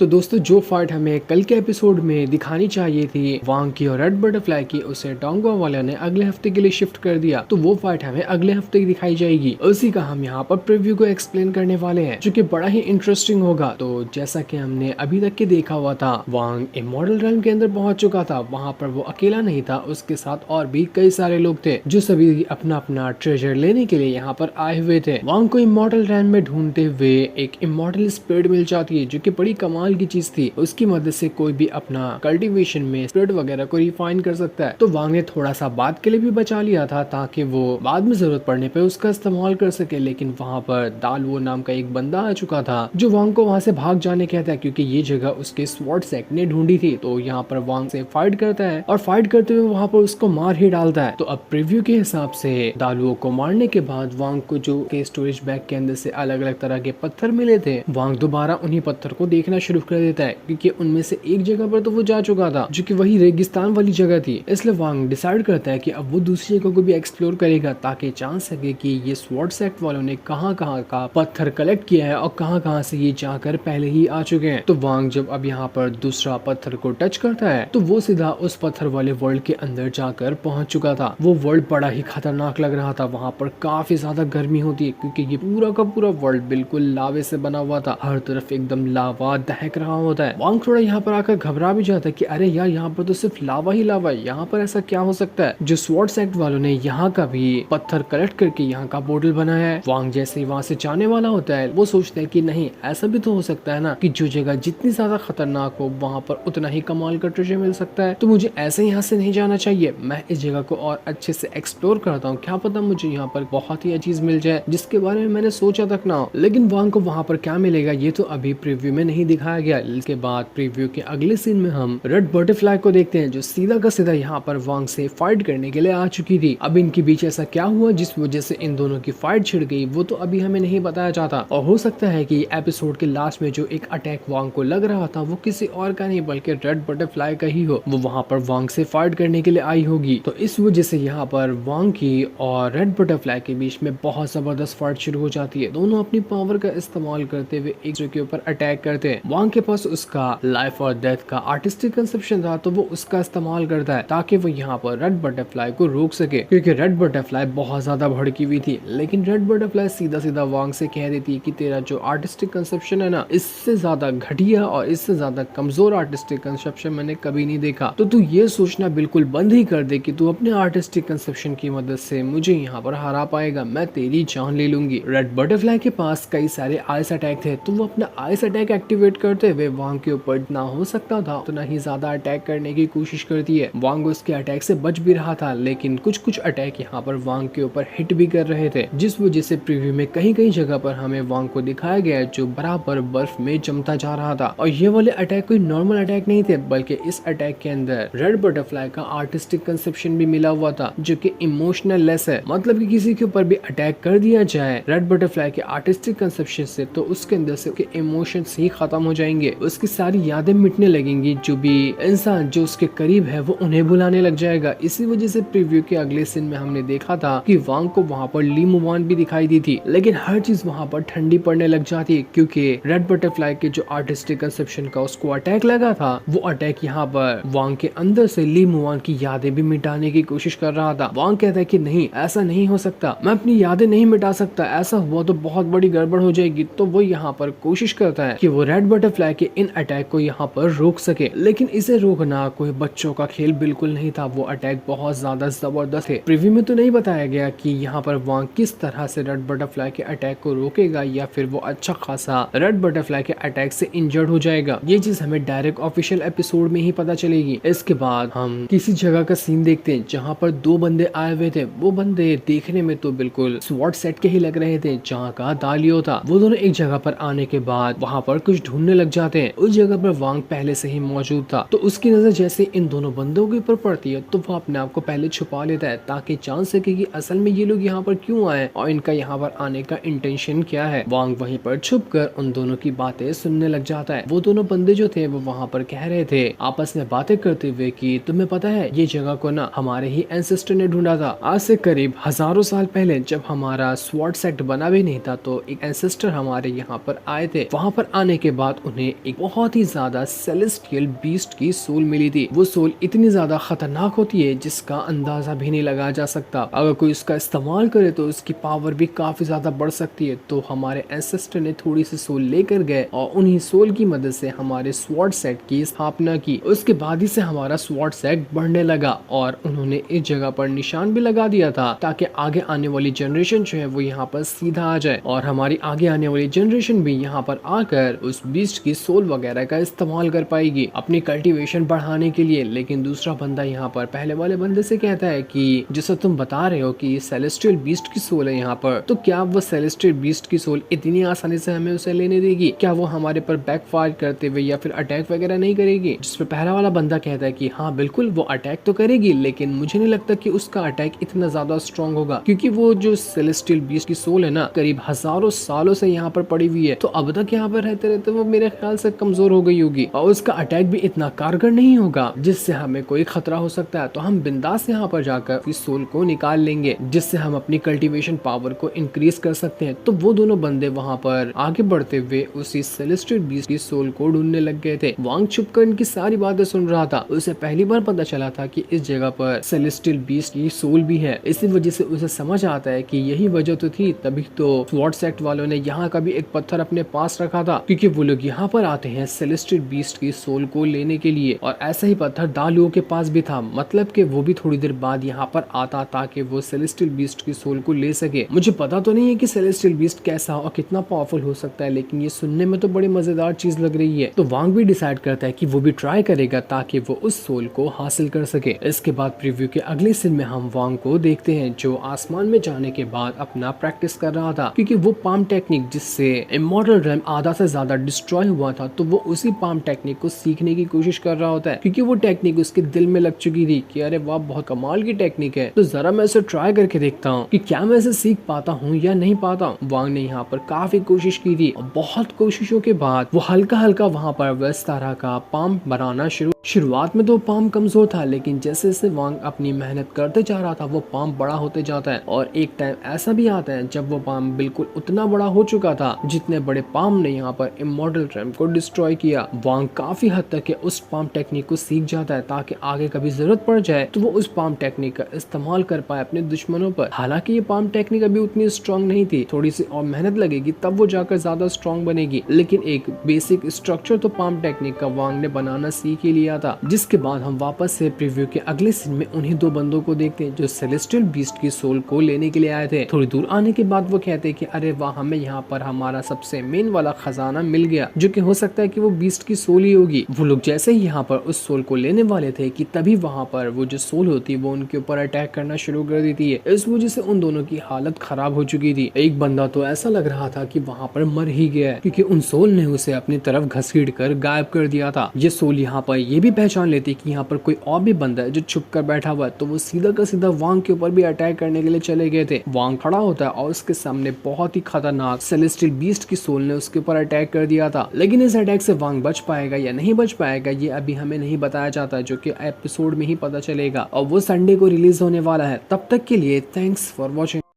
तो दोस्तों जो फाइट हमें कल के एपिसोड में दिखानी चाहिए थी वांग की और रेड बटरफ्लाई की, उसे डोंगवा वाले ने अगले हफ्ते के लिए शिफ्ट कर दिया। तो वो फाइट हमें अगले हफ्ते की दिखाई जाएगी। उसी का हम यहाँ पर प्रीव्यू को एक्सप्लेन करने वाले हैं, जो कि बड़ा ही इंटरेस्टिंग होगा। तो जैसा कि हमने अभी तक के देखा हुआ था, वांग इमॉर्टल रेल्म के अंदर पहुंच चुका था। वहाँ पर वो अकेला नहीं था, उसके साथ और भी कई सारे लोग थे जो सभी अपना अपना ट्रेजर लेने के लिए यहाँ पर आए हुए थे। वांग को इमॉर्टल रेल्म में ढूंढते हुए एक इमॉर्टल स्पिरिट मिल जाती है, जो कि बड़ी कमाल की चीज थी। उसकी मदद से कोई भी अपना कल्टीवेशन में स्पिरिट वगैरह को रिफाइन कर सकता है। तो वांग ने थोड़ा सा बाद के लिए भी बचा लिया था, ताकि वो बाद में जरूरत पड़ने पे उसका इस्तेमाल कर सके। लेकिन वहाँ पर दालवो नाम का एक बंदा आ चुका था, जो वांग को वहाँ से भाग जाने कहता है, क्योंकि ये जगह उसके स्वॉर्ड सेक्ट ने ढूंढी थी। तो यहाँ पर वांग से फाइट करता है और फाइट करते हुए वहाँ पर उसको मार ही डालता है। तो अब प्रीव्यू के हिसाब से दालवो को मारने के बाद वांग को जो के स्टोरेज बैग के अंदर से अलग अलग तरह के पत्थर मिले थे, वांग दोबारा उन्हीं पत्थर को देखना शुरू कर देता है, क्योंकि उनमें से एक जगह पर तो वो जा चुका था, जो कि वही रेगिस्तान वाली जगह थी। इसलिए वांग डिसाइड करता है कि अब वो दूसरी जगह को भी एक्सप्लोर करेगा, ताकि जान सके कि ये स्वॉर्ड सेक्ट वालों ने कहाँ कहाँ का पत्थर कलेक्ट किया है और कहाँ कहाँ से ये जाकर पहले ही आ चुके हैं। तो वांग जब अब यहाँ पर दूसरा पत्थर को टच करता है, तो वो सीधा उस पत्थर वाले वर्ल्ड के अंदर जाकर पहुंच चुका था। वो वर्ल्ड बड़ा ही खतरनाक लग रहा था। वहाँ पर काफी ज्यादा गर्मी होती है, क्योंकि ये पूरा का पूरा वर्ल्ड बिल्कुल लावे से बना हुआ था। हर तरफ एकदम लावा दहक रहा होता है। वांग थोड़ा यहाँ पर आकर घबरा भी जाता है कि अरे यार, यहाँ पर तो सिर्फ लावा ही लावा है, यहाँ पर ऐसा क्या हो सकता है। जो स्वॉर्ड सेक्ट वालों ने यहाँ का भी पत्थर कलेक्ट करके यहाँ का पोर्टल बनाया है। वांग जैसे ही वहाँ से जाने वाला होता है, वो सोचता है कि नहीं, ऐसा भी तो हो सकता है ना कि जो जगह जितनी ज्यादा खतरनाक हो, वहाँ पर उतना ही कमाल का ट्रेजर मिल सकता है। तो मुझे ऐसे यहाँ से नहीं जाना चाहिए, मैं इस जगह को और अच्छे से एक्सप्लोर करता हूँ। क्या पता मुझे यहाँ पर बहुत ही चीज मिल जाए जिसके बारे में मैंने सोचा तक ना हो। लेकिन वांग को वहाँ पर क्या मिलेगा ये तो अभी प्रीव्यू में नहीं दिखाया गया। इसके बाद प्रीव्यू के अगले सीन में हम रेड बटरफ्लाई को देखते हैं, जो सीधा का सीधा यहाँ पर वांग से फाइट करने के लिए आ चुकी थी। अब इनके बीच ऐसा क्या हुआ जिस वजह से इन दोनों की फाइट छिड़ गई, वो तो अभी हमें नहीं बताया जाता। और हो सकता है कि एपिसोड के लास्ट में जो एक अटैक वांग को लग रहा था, वो किसी और का नहीं बल्कि रेड बटरफ्लाई का ही हो। वो वहाँ पर वांग से फाइट करने के लिए आई होगी। तो इस वजह से यहाँ पर वांग की और रेड बटरफ्लाई के बीच में बहुत जबरदस्त फाइट शुरू हो जाती है। दोनों अपनी पावर का इस्तेमाल करते हुए एक दूसरे के ऊपर अटैक करते हैं। वांग के पास उसका लाइफ और डेथ का आर्टिस्टिक कंसेप्शन था, तो वो उसका इस्तेमाल करता है ताकि वो यहाँ पर रेड बटरफ्लाई को रोक सके, क्योंकि रेड बटरफ्लाई बहुत ज्यादा भड़की हुई थी। लेकिन रेड बटरफ्लाई सीधा सीधा वांग से कह देती है कि तेरा जो आर्टिस्टिक कंसेप्शन है ना, इससे ज्यादा घटिया और इससे ज्यादा कमजोर आर्टिस्टिक कंसेप्शन मैंने कभी नहीं देखा। तो तू ये सोचना बिल्कुल बंद ही कर दे कि तू अपने आर्टिस्टिक कंसेप्शन की मदद से मुझे यहाँ पर हरा पाएगा, मैं तेरी जान ले लूंगी। रेड बटरफ्लाई के पास कई सारे आइस अटैक थे, तो वो अपना आइस अटैक एक्टिवेट करते हुए वांग के ऊपर जितना हो सकता था उतना ही ज्यादा अटैक करने की कोशिश करती है। वांग उसके अटैक से बच भी रहा था, लेकिन कुछ कुछ अटैक यहाँ पर वांग के ऊपर हिट भी कर रहे थे, जिस वजह से प्रीव्यू में कहीं कहीं जगह पर हमें वांग को दिखाया गया जो बराबर बर्फ में जमता जा रहा था। और ये वाले अटैक कोई नॉर्मल अटैक नहीं थे, बल्कि इस अटैक के अंदर रेड बटरफ्लाई का आर्टिस्टिक कंसेप्शन भी मिला हुआ था, जो कि इमोशनल लेस है। मतलब कि किसी के ऊपर भी अटैक कर दिया जाए रेड बटरफ्लाई के आर्टिस्टिक कंसेप्शन से, तो उसके अंदर से उसके इमोशंस ही खत्म हो जाएंगे, उसकी सारी यादें मिटने लगेंगी। जो भी इंसान जो उसके करीब है वो उन्हें बुलाने लग जाएगा। इसी वजह से प्रीव्यू के अगले सीन में हमने देखा था कि वांग को वहाँ पर ली मुवान भी दिखाई दी थी, लेकिन हर चीज वहाँ पर ठंडी पड़ने लग जाती है, क्योंकि रेड बटरफ्लाई के जो आर्टिस्टिक कंसेप्शन का उसको अटैक लगा था, वो अटैक यहाँ पर वांग के अंदर से ली मुवान की यादें भी मिटाने की कोशिश कर रहा था। वांग कहता है कि नहीं, ऐसा नहीं हो सकता, मैं अपनी यादें नहीं मिटा सकता, ऐसा हुआ तो बहुत बड़ी गड़बड़ हो जाएगी। तो वो यहाँ पर कोशिश करता है कि वो रेड बटरफ्लाई के इन अटैक को यहाँ पर रोक सके, लेकिन इसे रोकना कोई बच्चों का खेल बिल्कुल नहीं था। वो अटैक बहुत ज्यादा जबरदस्त है। प्रीव्यू में तो नहीं बताया गया कि यहाँ पर वांग किस तरह से रेड बटरफ्लाई के अटैक को रोकेगा, या फिर वो अच्छा खासा रेड बटरफ्लाई के अटैक से इंजर्ड हो जाएगा। ये चीज हमें डायरेक्ट ऑफिशियल एपिसोड में ही पता चलेगी। इसके बाद हम किसी जगह का सीन देखते हैं जहाँ पर दो बंदे आए हुए थे। वो बंदे देखने में तो बिल्कुल स्वॉर्ड सेट के ही लग रहे थे, जहाँ का दालियो था। वो दोनों एक जगह पर आने के बाद वहाँ पर कुछ ढूंढने लग जाते हैं। उस जगह पर वांग पहले से ही मौजूद था, तो उसकी नजर जैसे इन दोनों बंदों के ऊपर पड़ती है, तो वो अपने आप को पहले छुपा लेता है, ताकि जान सके कि असल में ये लोग यहाँ पर क्यों आए और इनका यहाँ पर आने का इंटेंशन क्या है। वांग वहीं पर छुप कर उन दोनों की बातें सुनने लग जाता है। वो दोनों बंदे जो थे वो वहाँ पर कह रहे थे आपस में बातें करते हुए कि तुम्हें पता है ये जगह को ना हमारे ही एंसेस्टर ने ढूंढा था। आज से करीब हजारों साल पहले जब हमारा स्वॉर्ड सेक्ट बना भी नहीं था, तो एक एंसेस्टर हमारे यहाँ पर आए थे। वहाँ पर आने के बाद उन्हें एक बहुत ही ज्यादा सेलेस्टियल बीस्ट की सोल मिली थी। वो सोल इतनी ज्यादा खतरनाक होती है जिसका अंदाजा भी नहीं लगाया जा सकता। अगर कोई उसका इस्तेमाल करे तो उसकी पावर भी काफी ज्यादा बढ़ सकती है। तो हमारे एंसेस्टर ने थोड़ी सी सोल लेकर गए और उन्हीं सोल की मदद से हमारे स्वॉर्ड सेट की स्थापना की। उसके बाद ही से हमारा स्वॉर्ड सेट बढ़ने लगा और उन्होंने इस जगह पर निशान भी लगा दिया था ताकि आगे आने वाली जनरेशन जो है वो यहाँ पर सीधा आ जाए और हमारी आगे आने वाली जनरेशन भी यहाँ पर आकर उस बीस्ट की सोल वगैरह का इस्तेमाल कर पाएगी अपनी कल्टीवेशन बढ़ाने के लिए। लेकिन दूसरा बंदा यहाँ पर पहले वाले बंदे से कहता है कि जैसा तुम बता रहे हो कि सेलेस्टियल बीस्ट की सोल है यहाँ पर, तो क्या वो सेलेस्टियल बीस्ट की सोल इतनी आसानी से हमें उसे लेने देगी? क्या वो हमारे पर बैकफायर करते हुए या फिर अटैक वगैरह नहीं करेगी? जिसपे पहला वाला बंदा कहता है कि हाँ बिल्कुल वो अटैक तो करेगी, लेकिन मुझे नहीं लगता कि उसका अटैक इतना ज्यादा स्ट्रॉन्ग होगा, क्योंकि वो जो सेलेस्टियल बीस्ट की सोल है ना करीब हजारों सालों से यहाँ पर पड़ी हुई है, तो अब तक यहाँ पर रहते रहते वो मेरे ख्याल से कमजोर हो गई होगी और उसका अटैक भी इतना कारगर नहीं होगा जिससे हमें कोई खतरा हो सकता है। तो हम बिंदास यहाँ पर जाकर इस सोल को निकाल लेंगे जिससे हम अपनी कल्टीवेशन पावर को इंक्रीज कर सकते हैं। तो वो दोनों बंदे वहाँ पर आगे बढ़ते हुए उसी सेलेस्टियल बीस्ट की सोल को ढूंढने लग गए थे। वांग छुपकर इनकी सारी बातें सुन रहा था। उसे पहली बार पता चला था कि इस जगह पर सेलेस्टियल बीस्ट की सोल भी है। इसी वजह से उसे समझ आता है कि यही वजह तो थी, तभी तो स्वॉर्ड सेट वालों ने यहाँ का भी एक पत्थर अपने पास रखा था, क्योंकि वो लोग यहाँ पर आते हैं सेलेस्टियल बीस्ट की सोल को लेने के लिए। और ऐसा ही पत्थर दालुओं के पास भी था, मतलब कि वो भी थोड़ी देर बाद यहाँ पर आता ताकि वो सेलेस्टियल बीस्ट की सोल को ले सके। मुझे पता तो नहीं है कि सेलेस्टियल बीस्ट कैसा और कितना पावरफुल हो सकता है, लेकिन ये सुनने में तो बड़ी मजेदार चीज लग रही है। तो वांग भी डिसाइड करता है कि वो भी ट्राई करेगा ताकि वो उस सोल को हासिल कर सके। इसके बाद प्रीव्यू के अगले सीन में हम वांग को देखते हैं जो आसमान में जाने के बाद अपना प्रैक्टिस कर रहा था, क्योंकि वो पाम टेक्निक जिससे इमॉर्टल रेल्म आधा से ज्यादा डिस्ट्रॉय हुआ था, तो वो उसी पाम टेक्निक को सीखने की कोशिश कर रहा होता है, क्योंकि वो टेक्निक उसके दिल में लग चुकी थी कि अरे वाह बहुत कमाल की टेक्निक है, तो जरा मैं इसे ट्राई करके देखता हूँ कि क्या मैं इसे सीख पाता हूँ या नहीं पाता हूँ। वांग ने यहाँ पर काफी कोशिश की थी और बहुत कोशिशों के बाद वो हल्का हल्का वहाँ पर वैस तरह का पाम बनाना शुरुआत में तो पाम कमजोर था, लेकिन जैसे जैसे वांग अपनी मेहनत करते जा रहा था वो पाम बड़ा होते जाता है। और एक टाइम ऐसा भी आता है जब वो पाम बिल्कुल उतना बड़ा हो चुका था जितने बड़े पाम ने यहाँ पर इमॉर्टल रेल्म को डिस्ट्रॉय किया। वांग काफी हद तक उस पाम टेक्निक को सीख जाता है ताकि आगे कभी जरूरत पड़ जाए तो वो उस पाम टेक्निक का इस्तेमाल कर पाए अपने दुश्मनों पर। हालांकि ये पाम टेक्निक अभी उतनी स्ट्रॉन्ग नहीं थी, थोड़ी सी और मेहनत लगेगी तब वो जाकर ज्यादा स्ट्रॉन्ग बनेगी, लेकिन एक बेसिक स्ट्रक्चर तो पाम टेक्निक का वांग ने बनाना सीख ही लिया था। जिसके बाद हम वापस से प्रीव्यू के अगले सीन में उन्हीं दो बंदों को देखते हैं जो सेलेस्टियल बीस्ट की सोल को लेने के लिए आए थे। थोड़ी दूर आने के बाद वो कहते हैं कि अरे वाह हमें यहाँ पर हमारा सबसे मेन वाला खजाना मिल गया, जो कि हो सकता है कि वो बीस्ट की सोल ही होगी। वो लोग जैसे ही यहाँ पर उस सोल को लेने वाले थे कि तभी वहाँ पर वो जो सोल होती है वो उनके ऊपर अटैक करना शुरू कर देती है। इस वजह से उन दोनों की हालत खराब हो चुकी थी। एक बंदा तो ऐसा लग रहा था कि वहाँ पर मर ही गया है, क्योंकि उन सोल ने उसे अपनी तरफ घसीट कर गायब कर दिया था। ये सोल यहाँ पर ये भी पहचान लेती कि यहाँ पर कोई और भी बंदा है जो छुप कर बैठा हुआ है, तो वो सीधा का सीधा वांग के ऊपर भी अटैक करने के लिए चले गए थे। वांग खड़ा होता है और उसके सामने बहुत ही खतरनाक सेलेस्टियल बीस्ट की सोल ने उसके ऊपर अटैक कर दिया था। लेकिन इस अटैक से वांग बच पाएगा या नहीं बच पाएगा ये अभी हमें नहीं बताया जाता, जो कि एपिसोड में ही पता चलेगा और वो संडे को रिलीज होने वाला है। तब तक के लिए थैंक्स फॉर वॉचिंग।